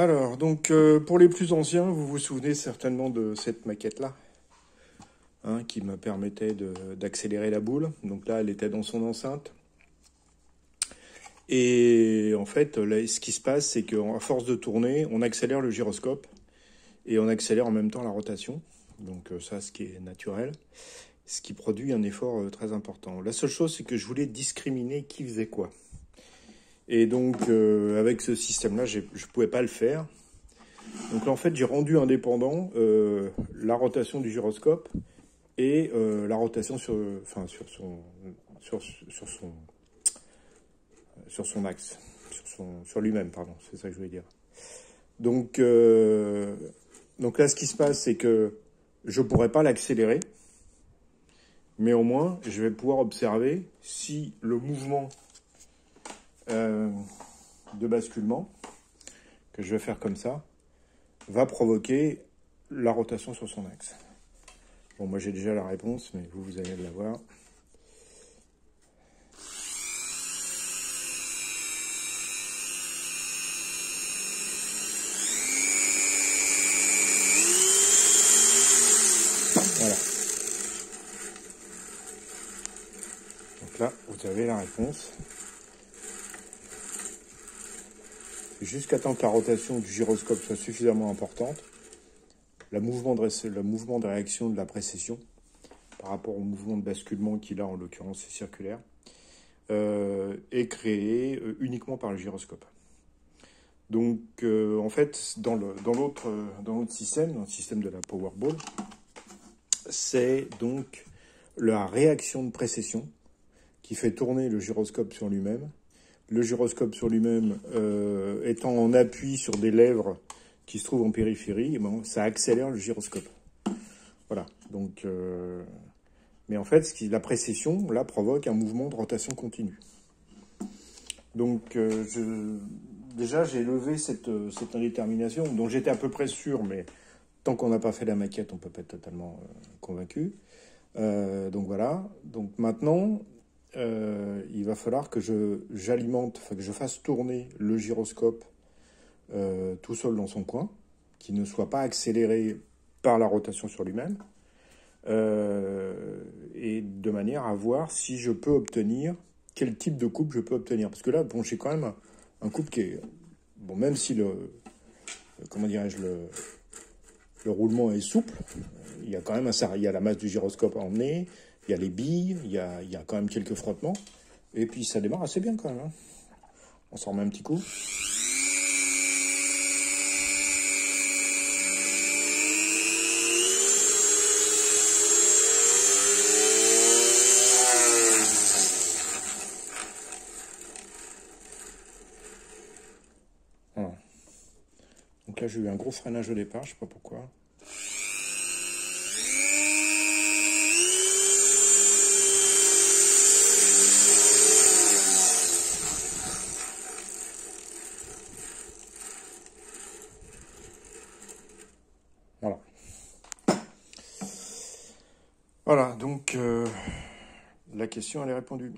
Alors, donc, pour les plus anciens, vous vous souvenez certainement de cette maquette-là, hein, qui me permettait d'accélérer la boule. Donc là, elle était dans son enceinte. Et en fait, là, ce qui se passe, c'est qu'à force de tourner, on accélère le gyroscope et on accélère en même temps la rotation. Donc ça, ce qui est naturel, ce qui produit un effort très important. La seule chose, c'est que je voulais discriminer qui faisait quoi. Et donc, avec ce système-là, je ne pouvais pas le faire. Donc là, en fait, j'ai rendu indépendant la rotation du gyroscope et la rotation sur son axe, sur lui-même, pardon, c'est ça que je voulais dire. Donc là, ce qui se passe, c'est que je ne pourrais pas l'accélérer, mais au moins, je vais pouvoir observer si le mouvement de basculement, que je vais faire comme ça, va provoquer la rotation sur son axe. Bon, moi j'ai déjà la réponse, mais vous allez la voir. Voilà. Donc là, vous avez la réponse. Jusqu'à temps que la rotation du gyroscope soit suffisamment importante, le mouvement de réaction de la précession par rapport au mouvement de basculement qui là en l'occurrence est circulaire est créé uniquement par le gyroscope. Donc en fait dans l'autre système, dans le système de la Powerball, c'est donc la réaction de précession qui fait tourner le gyroscope sur lui-même. Le gyroscope sur lui-même étant en appui sur des lèvres qui se trouvent en périphérie, et bon, ça accélère le gyroscope. Voilà. Donc, mais en fait, la précession, là, provoque un mouvement de rotation continue. Donc, déjà, j'ai levé cette indétermination, dont j'étais à peu près sûr, mais tant qu'on n'a pas fait la maquette, on ne peut pas être totalement convaincu. Donc voilà. Donc maintenant, il va falloir que que je fasse tourner le gyroscope tout seul dans son coin, qui ne soit pas accéléré par la rotation sur lui-même, et de manière à voir si je peux obtenir, quel type de coupe je peux obtenir. Parce que là, bon, j'ai quand même un coupe qui est, bon, même si le roulement est souple, il y a quand même il y a la masse du gyroscope à emmener, il y a les billes, il y a quand même quelques frottements, et puis ça démarre assez bien quand même, hein. On s'en remet un petit coup. Voilà. Donc là, j'ai eu un gros freinage au départ, je sais pas pourquoi. Voilà. Voilà, donc la question, elle est répondue.